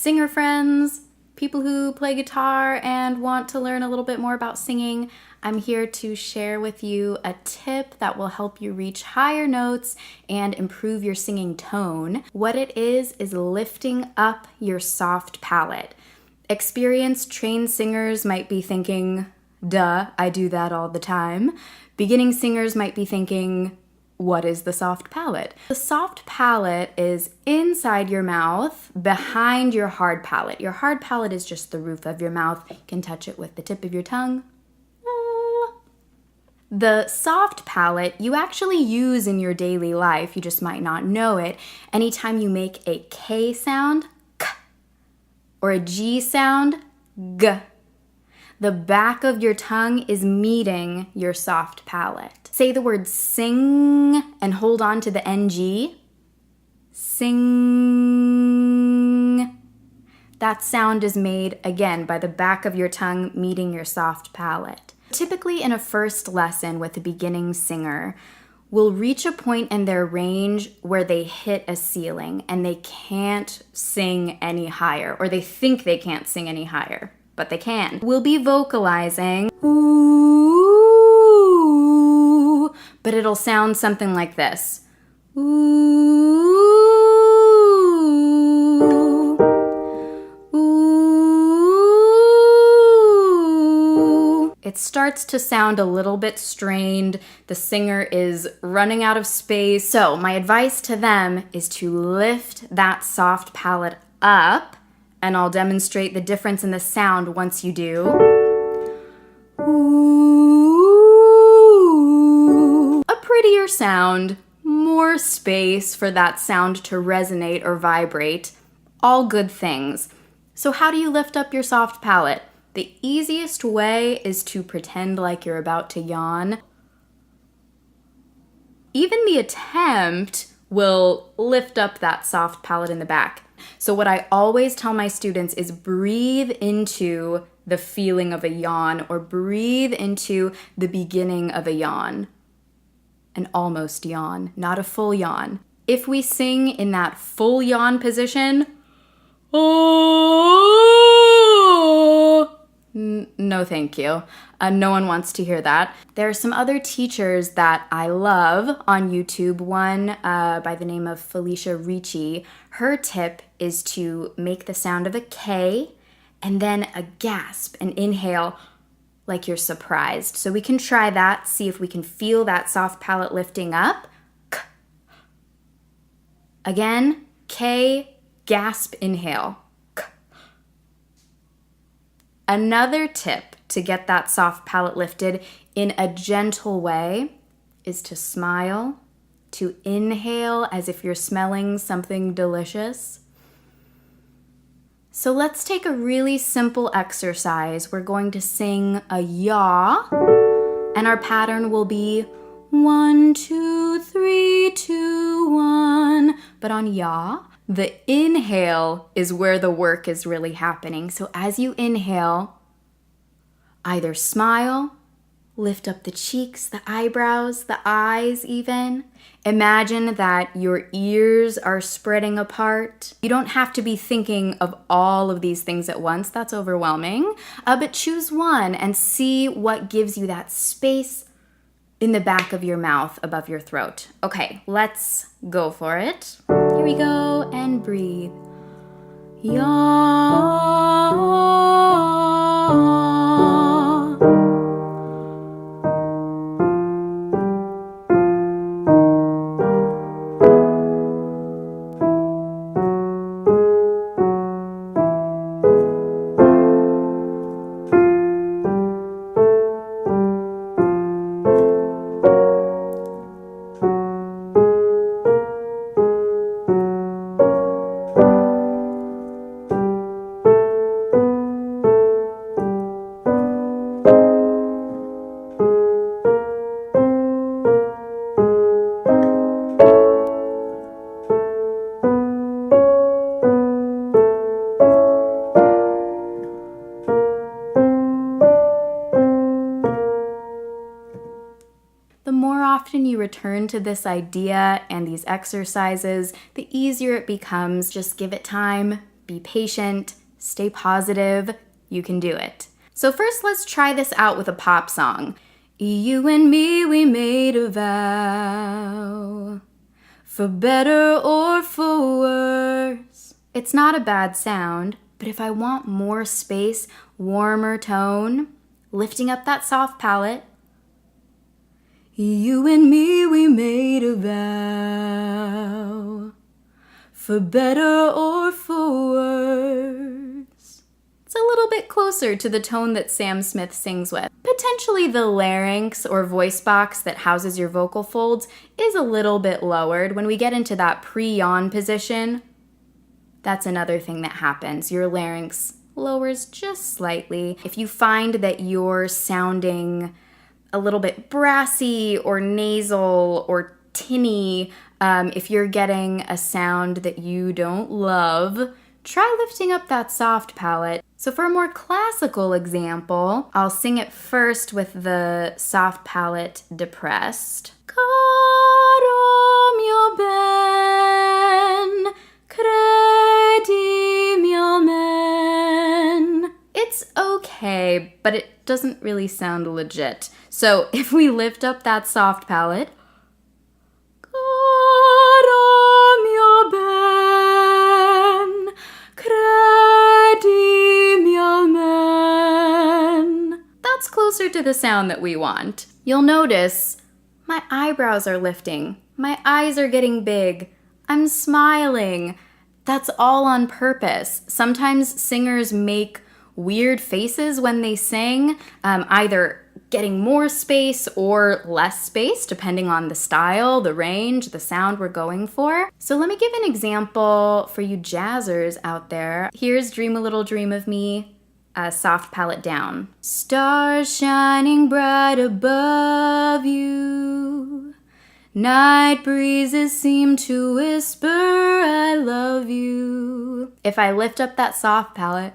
singer friends, people who play guitar and want to learn a little bit more about singing. I'm here to share with you a tip that will help you reach higher notes and improve your singing tone. What it is lifting up your soft palate. Experienced trained singers might be thinking, duh, I do that all the time. Beginning singers might be thinking, what is the soft palate? The soft palate is inside your mouth, behind your hard palate. Your hard palate is just the roof of your mouth. You can touch it with the tip of your tongue. The soft palate you actually use in your daily life, you just might not know it. Anytime you make a K sound, K, or a G sound, G, the back of your tongue is meeting your soft palate. Say the word sing and hold on to the NG. Sing. That sound is made, again, by the back of your tongue meeting your soft palate. Typically in a first lesson with a beginning singer, will reach a point in their range where they hit a ceiling and they can't sing any higher, or they think they can't sing any higher, but they can. We'll be vocalizing, ooh, but it'll sound something like this. Ooh, ooh. It starts to sound a little bit strained. The singer is running out of space. So my advice to them is to lift that soft palate up, and I'll demonstrate the difference in the sound once you do. Ooh. A prettier sound, more space for that sound to resonate or vibrate. All good things. So how do you lift up your soft palate? The easiest way is to pretend like you're about to yawn. Even the attempt will lift up that soft palate in the back. So what I always tell my students is breathe into the feeling of a yawn, or breathe into the beginning of a yawn. An almost yawn, not a full yawn. If we sing in that full yawn position, no thank you. No one wants to hear that. There are some other teachers that I love on YouTube. One by the name of Felicia Ricci. Her tip is to make the sound of a K and then a gasp, an inhale like you're surprised. So we can try that, see if we can feel that soft palate lifting up. K. Again, K, gasp, inhale. K. Another tip to get that soft palate lifted in a gentle way is to smile, to inhale as if you're smelling something delicious. So let's take a really simple exercise. We're going to sing a yaw, and our pattern will be 1, 2, 3, 2, 1. But on yaw, the inhale is where the work is really happening. So as you inhale, either smile, lift up the cheeks, the eyebrows, the eyes even. Imagine that your ears are spreading apart. You don't have to be thinking of all of these things at once. That's overwhelming. But choose one and see what gives you that space in the back of your mouth above your throat. Okay, let's go for it. Here we go, and breathe. Yaw. often you return to this idea and these exercises, the easier it becomes. Just give it time, Be patient, stay positive, you can do it. So first, let's try this out with a pop song. You and me, we made a vow, for better or for worse. It's not a bad sound, but if I want more space, warmer tone, lifting up that soft palate. You and me, we made a vow, for better or for worse. It's a little bit closer to the tone that Sam Smith sings with. Potentially the larynx or voice box that houses your vocal folds is a little bit lowered. When we get into that pre-yawn position, that's another thing that happens. Your larynx lowers just slightly. If you find that you're sounding a little bit brassy or nasal or tinny, if you're getting a sound that you don't love, try lifting up that soft palate. So for a more classical example, I'll sing it first with the soft palate depressed. Caro mio ben, credi mio men. It's okay, but it doesn't really sound legit. So if we lift up that soft palate, Caro mio ben, credi mio men. That's closer to the sound that we want. You'll notice my eyebrows are lifting. My eyes are getting big. I'm smiling. That's all on purpose. Sometimes singers make weird faces when they sing, either getting more space or less space, depending on the style, the range, the sound we're going for. So let me give an example for you jazzers out there. Here's Dream a Little Dream of Me, soft palate down. Stars shining bright above you, night breezes seem to whisper, I love you. If I lift up that soft palate,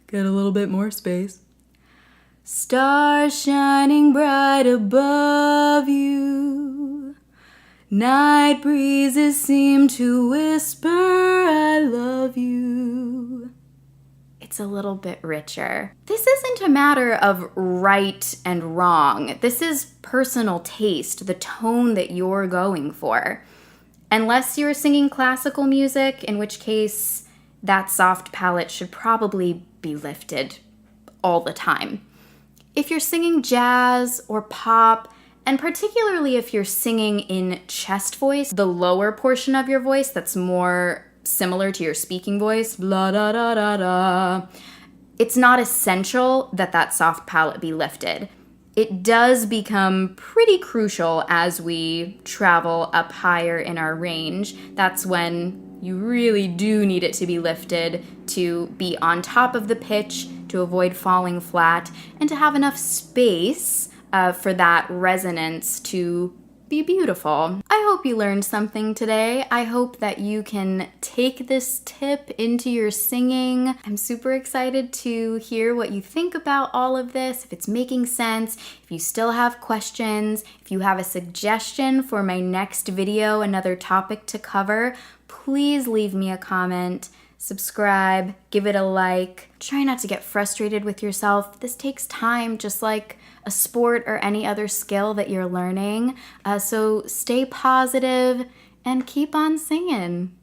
get a little bit more space. Stars shining bright above you, night breezes seem to whisper, I love you. It's a little bit richer. This isn't a matter of right and wrong. This is personal taste, the tone that you're going for. Unless you're singing classical music, in which case that soft palate should probably be lifted all the time. If you're singing jazz or pop, and particularly if you're singing in chest voice, the lower portion of your voice that's more similar to your speaking voice, blah da da da da, it's not essential that that soft palate be lifted. It does become pretty crucial as we travel up higher in our range. That's when you really do need it to be lifted to be on top of the pitch, to avoid falling flat, and to have enough space for that resonance to be beautiful. I hope you learned something today. I hope that you can take this tip into your singing. I'm super excited to hear what you think about all of this, if it's making sense, if you still have questions, if you have a suggestion for my next video, another topic to cover, please leave me a comment. Subscribe, give it a like. Try not to get frustrated with yourself. This takes time, just like a sport or any other skill that you're learning. So stay positive and keep on singing.